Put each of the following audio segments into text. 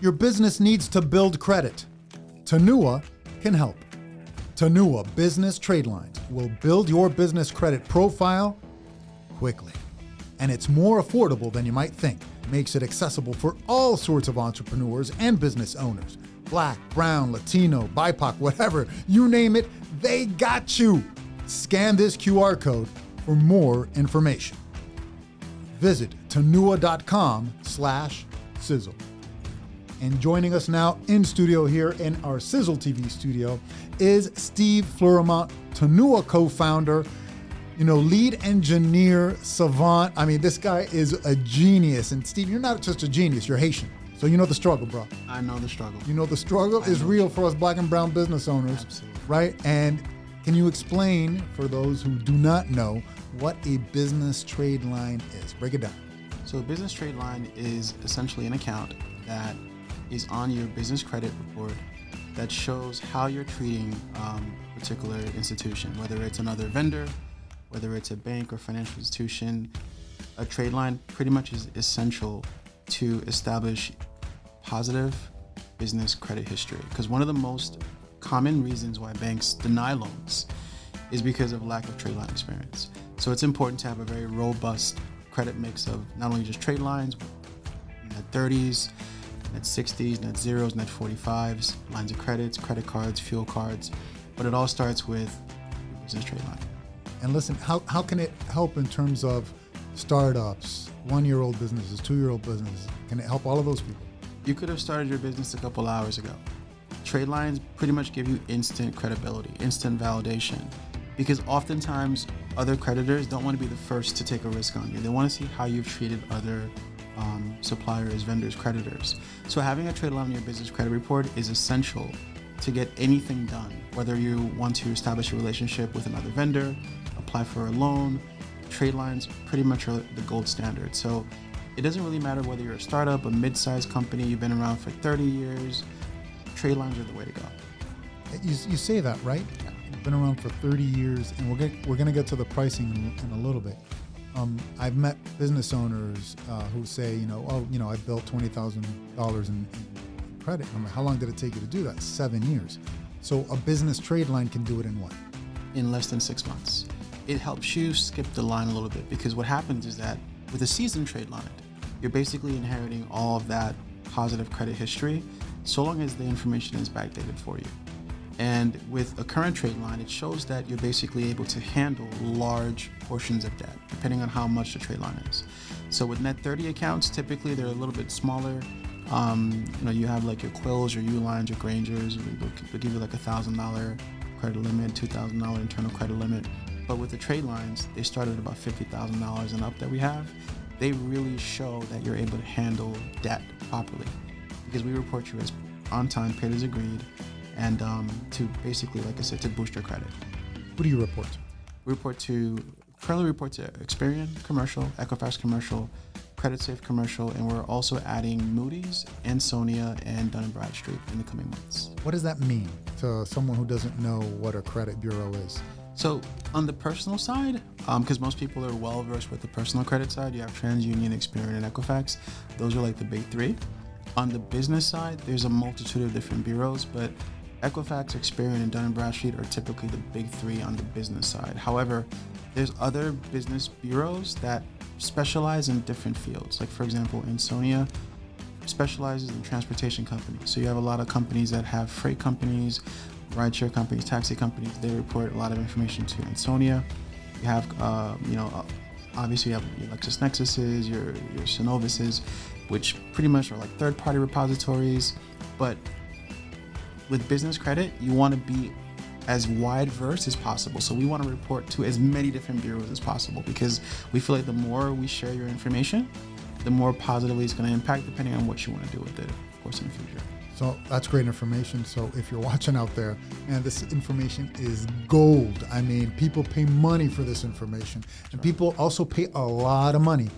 Your business needs to build credit. Tanua can help. Tanua Business Tradelines will build your business credit profile quickly. And it's more affordable than you might think. Makes it accessible for all sorts of entrepreneurs and business owners. Black, brown, Latino, BIPOC, whatever, you name it, they got you. Scan this QR code for more information. Visit tanua.com/Xizzle. And joining us now in studio here in our Xizzle TV studio is Steve Fleurimont, Tanua co-founder, lead engineer, savant. I mean, this guy is a genius. And Steve, you're not just a genius, you're Haitian. So you know the struggle, bro. I know the struggle. You know the struggle is real for us black and brown business owners. Absolutely. Right? And can you explain, for those who do not know, what a business trade line is? Break it down. So a business trade line is essentially an account that is on your business credit report that shows how you're treating a particular institution, whether it's another vendor, whether it's a bank or financial institution. A trade line pretty much is essential to establish positive business credit history, because one of the most common reasons why banks deny loans is because of lack of trade line experience. So it's important to have a very robust credit mix of not only just trade lines, but net 30s, net 60s, net zeros, net 45s, lines of credits, credit cards, fuel cards, but it all starts with your business trade line. And listen, how can it help in terms of startups, one-year-old businesses, two-year-old businesses? Can it help all of those people? You could have started your business a couple hours ago. Trade lines pretty much give you instant credibility, instant validation, because oftentimes other creditors don't want to be the first to take a risk on you. They want to see how you've treated other suppliers, vendors, creditors. So having a trade line on your business credit report is essential to get anything done, whether you want to establish a relationship with another vendor, apply for a loan. Trade lines pretty much are the gold standard. So it doesn't really matter whether you're a startup, a mid-sized company, you've been around for 30 years, trade lines are the way to go. You say that, right? Yeah. You've been around for 30 years, and we're going to get to the pricing in a little bit. I've met business owners who say, I built $20,000 in credit. I'm like, how long did it take you to do that? 7 years. So a business trade line can do it in what? In less than 6 months. It helps you skip the line a little bit, because what happens is that with a seasoned trade line, you're basically inheriting all of that positive credit history, so long as the information is backdated for you. And with a current trade line, it shows that you're basically able to handle large portions of debt, depending on how much the trade line is. So with net 30 accounts, typically they're a little bit smaller. You have like your Quills, your U-Lines, your Grangers, they'll give you like $1,000 credit limit, $2,000 internal credit limit. But with the trade lines, they start at about $50,000 and up that we have. They really show that you're able to handle debt properly, because we report you as on time, paid as agreed, and to basically, like I said, to boost your credit. Who do you report to? We currently report to Experian Commercial, Equifax Commercial, Credit Safe Commercial, and we're also adding Moody's, Ansonia, and Dun & Bradstreet in the coming months. What does that mean to someone who doesn't know what a credit bureau is? So on the personal side, because most people are well versed with the personal credit side, you have TransUnion, Experian, and Equifax. Those are like the big three. On the business side, there's a multitude of different bureaus, but Equifax, Experian, and Dun & Bradstreet are typically the big three on the business side. However, there's other business bureaus that specialize in different fields. Like, for example, Ansonia specializes in transportation companies. So you have a lot of companies that have freight companies, rideshare companies, taxi companies. They report a lot of information to Ansonia. You have, obviously you have your LexisNexuses, your Synovises, which pretty much are like third-party repositories. But with business credit, you want to be as wide-versed as possible. So we want to report to as many different bureaus as possible, because we feel like the more we share your information, the more positively it's going to impact, depending on what you want to do with it, of course, in the future. So that's great information. So if you're watching out there, man, this information is gold. I mean, people pay money for this information, and people also pay a lot of money,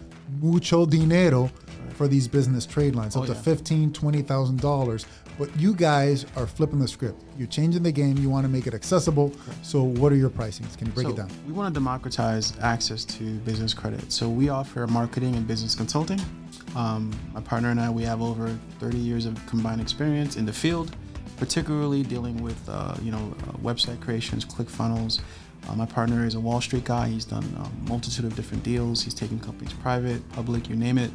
mucho dinero, for these business trade lines, up to $15,000, $20,000. But you guys are flipping the script. You're changing the game. You want to make it accessible. Correct. So what are your pricings? Can you break it down? We want to democratize access to business credit. So we offer marketing and business consulting. My partner and I, we have over 30 years of combined experience in the field, particularly dealing with, website creations, ClickFunnels. My partner is a Wall Street guy. He's done a multitude of different deals. He's taken companies private, public, you name it.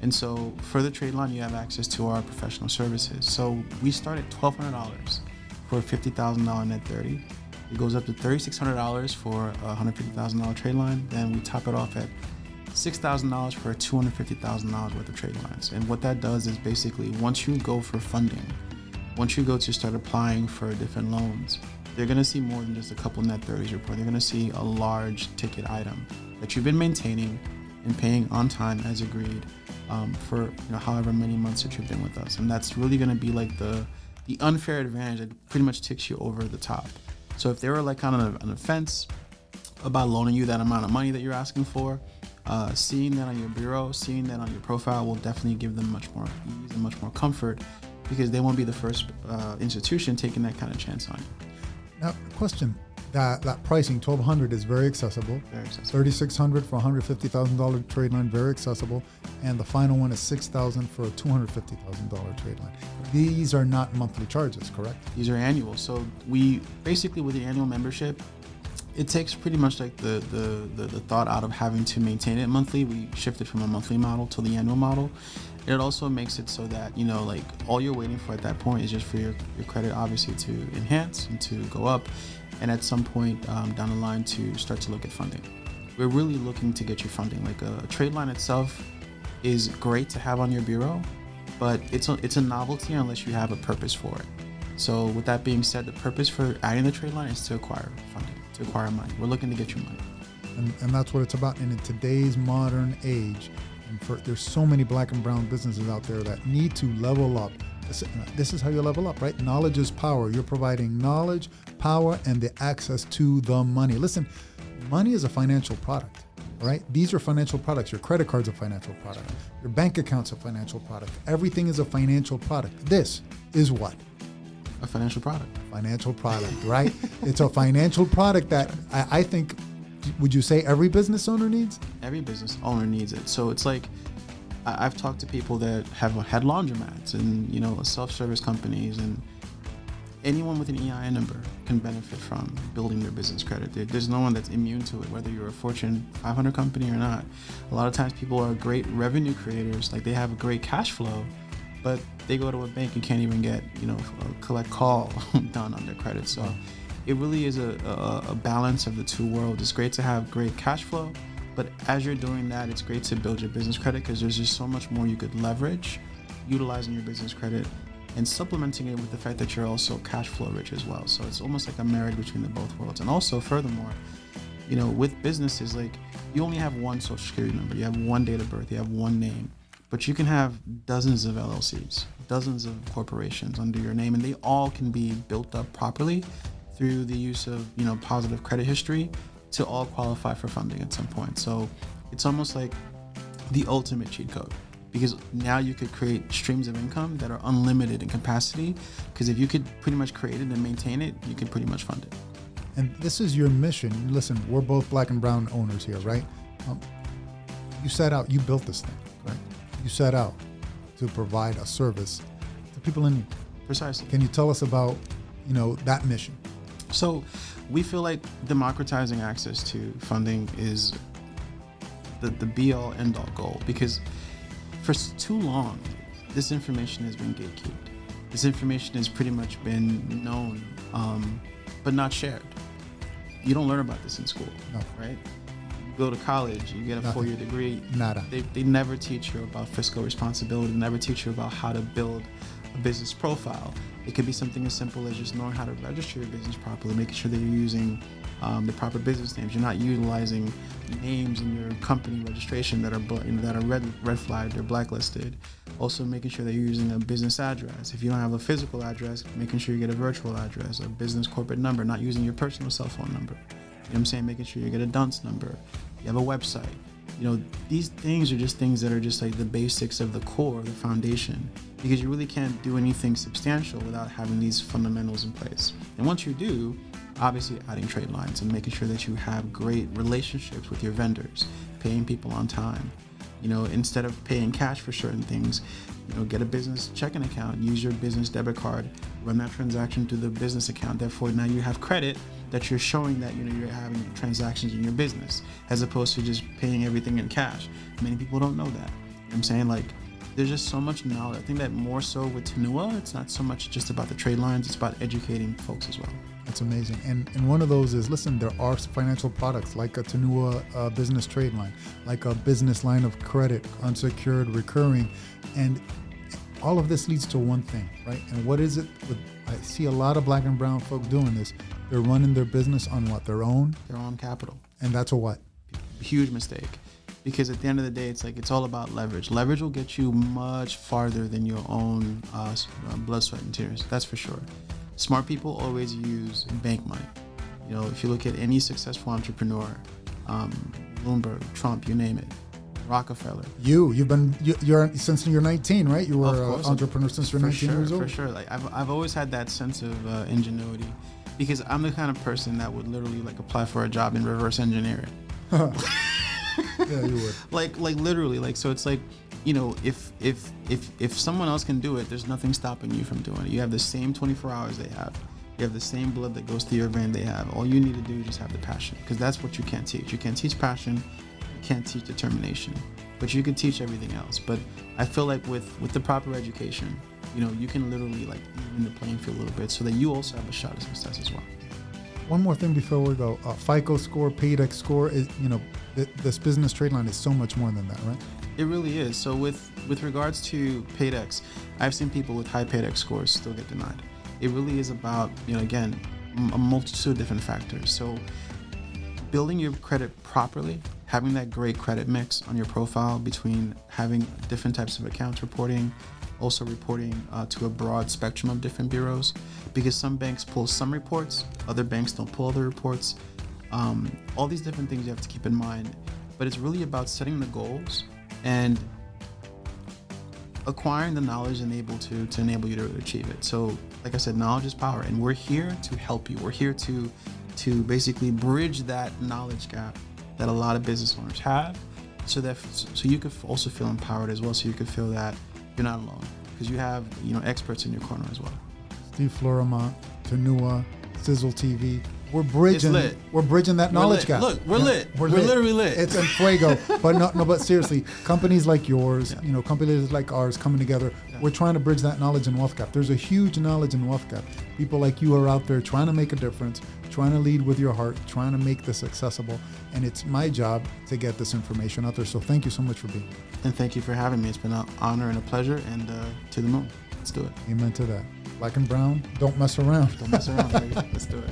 And so for the Tradeline, you have access to our professional services. So we start at $1,200 for a $50,000 net 30. It goes up to $3,600 for a $150,000 Tradeline. Then we top it off at $6,000 for a $250,000 worth of Tradelines. And what that does is basically once you go for funding, once you go to start applying for different loans, they're going to see more than just a couple net 30s report. They're going to see a large ticket item that you've been maintaining and paying on time as agreed for however many months that you've been with us. And that's really going to be like the unfair advantage that pretty much takes you over the top. So if they were like kind of on the fence about loaning you that amount of money that you're asking for, seeing that on your bureau, seeing that on your profile will definitely give them much more ease and much more comfort, because they won't be the first institution taking that kind of chance on you. Now, question, that pricing, $1,200 is very accessible. Very accessible. $3,600 for a $150,000 trade line, very accessible. And the final one is $6,000 for a $250,000 trade line. These are not monthly charges, correct? These are annual. So we basically, with the annual membership, it takes pretty much like the thought out of having to maintain it monthly. We shifted from a monthly model to the annual model. It also makes it so that, like all you're waiting for at that point is just for your credit obviously to enhance and to go up, and at some point down the line to start to look at funding. We're really looking to get you funding. Like a trade line itself is great to have on your bureau, but it's a novelty unless you have a purpose for it. So with that being said, the purpose for adding the trade line is to acquire funding, to acquire money. We're looking to get you money. And that's what it's about. And in today's modern age, there's so many black and brown businesses out there that need to level up. This is how you level up, right? Knowledge is power. You're providing knowledge, power, and the access to the money. Listen, money is a financial product, right? These are financial products. Your credit card's a financial product. Your bank account's a financial product. Everything is a financial product. This is what? A financial product. Financial product, right? It's a financial product that I think, would you say every business owner needs? Every business owner needs it. So it's like, I've talked to people that have had laundromats and, self-service companies, and anyone with an EIN number can benefit from building their business credit. There's no one that's immune to it, whether you're a Fortune 500 company or not. A lot of times people are great revenue creators, like they have a great cash flow, but they go to a bank and can't even get, a collect call done on their credit. So it really is a balance of the two worlds. It's great to have great cash flow, but as you're doing that, it's great to build your business credit, because there's just so much more you could leverage utilizing your business credit and supplementing it with the fact that you're also cash flow rich as well. So it's almost like a marriage between the both worlds. And also, furthermore, with businesses, like you only have one social security number, you have one date of birth, you have one name, but you can have dozens of LLCs, dozens of corporations under your name, and they all can be built up properly through the use of, positive credit history to all qualify for funding at some point. So it's almost like the ultimate cheat code, because now you could create streams of income that are unlimited in capacity, because if you could pretty much create it and maintain it, you can pretty much fund it. And this is your mission. Listen, we're both black and brown owners here, right? You set out, you built this thing, right? You set out to provide a service to people in need. Precisely. Can you tell us about, that mission? So we feel like democratizing access to funding is the be-all, end-all goal, because for too long, this information has been gatekeeped. This information has pretty much been known, but not shared. You don't learn about this in school, no. Right? You go to college, you get a Nothing. 4-year degree. Nada. They never teach you about fiscal responsibility, they never teach you about how to build a business profile. It could be something as simple as just knowing how to register your business properly, making sure that you're using the proper business names. You're not utilizing names in your company registration that are red flagged or blacklisted. Also making sure that you're using a business address. If you don't have a physical address, making sure you get a virtual address, a business corporate number, not using your personal cell phone number. You know what I'm saying? Making sure you get a dunce number. You have a website. These things are just things that are just like the basics of the core, the foundation, because you really can't do anything substantial without having these fundamentals in place. And once you do, obviously adding trade lines and making sure that you have great relationships with your vendors, paying people on time, Instead of paying cash for certain things, get a business checking account, use your business debit card, run that transaction through the business account. Therefore, now you have credit that you're showing that you're having transactions in your business, as opposed to just paying everything in cash. Many people don't know that. You know what I'm saying? Like, there's just so much knowledge. I think that more so with Tanua, it's not so much just about the trade lines, it's about educating folks as well. That's amazing. And one of those is, listen, there are financial products like a Tanua business trade line, like a business line of credit, unsecured, recurring. And all of this leads to one thing, right? And what is it? I see a lot of black and brown folks doing this. They're running their business on what? Their own capital. And that's a what? Huge mistake. Because at the end of the day, it's all about leverage. Leverage will get you much farther than your own blood, sweat, and tears. That's for sure. Smart people always use bank money. If you look at any successful entrepreneur, Bloomberg, Trump, you name it, Rockefeller. You're since you're 19, right? You were an entrepreneur since you're 19 years old. For sure. Like I've always had that sense of ingenuity, because I'm the kind of person that would literally apply for a job and reverse engineer it. Yeah, you would. like literally, so it's if someone else can do it, there's nothing stopping you from doing it. You have the same 24 hours they have. You have the same blood that goes through your vein they have. All you need to do is just have the passion, because that's what you can't teach. You can't teach passion, you can't teach determination, but you can teach everything else. But I feel like with the proper education, you can literally even the playing field a little bit, so that you also have a shot at success as well. One more thing before we go. FICO score, PAYDEX score is, this business trade line is so much more than that, right? It really is. So with regards to PAYDEX, I've seen people with high PAYDEX scores still get denied. It really is about, again, a multitude of different factors. So building your credit properly, having that great credit mix on your profile between having different types of accounts reporting, also reporting to a broad spectrum of different bureaus, because some banks pull some reports, other banks don't pull other reports. All these different things you have to keep in mind, but it's really about setting the goals and acquiring the knowledge to enable you to achieve it. So like I said, knowledge is power, and we're here to help you. We're here to basically bridge that knowledge gap that a lot of business owners have, so you could also feel empowered as well, so you could feel that you're not alone, because you have experts in your corner as well. Steve Fleurimont, Tanua, Xizzle TV. We're bridging that knowledge gap. Look, we're lit. We're literally lit. It's en fuego. But seriously, companies like yours, companies like ours coming together, we're trying to bridge that knowledge and wealth gap. There's a huge knowledge and wealth gap. People like you are out there trying to make a difference, trying to lead with your heart, trying to make this accessible. And it's my job to get this information out there. So thank you so much for being here. And thank you for having me. It's been an honor and a pleasure, and to the moon. Let's do it. Amen to that. Black and brown, don't mess around. Don't mess around, baby. Let's do it.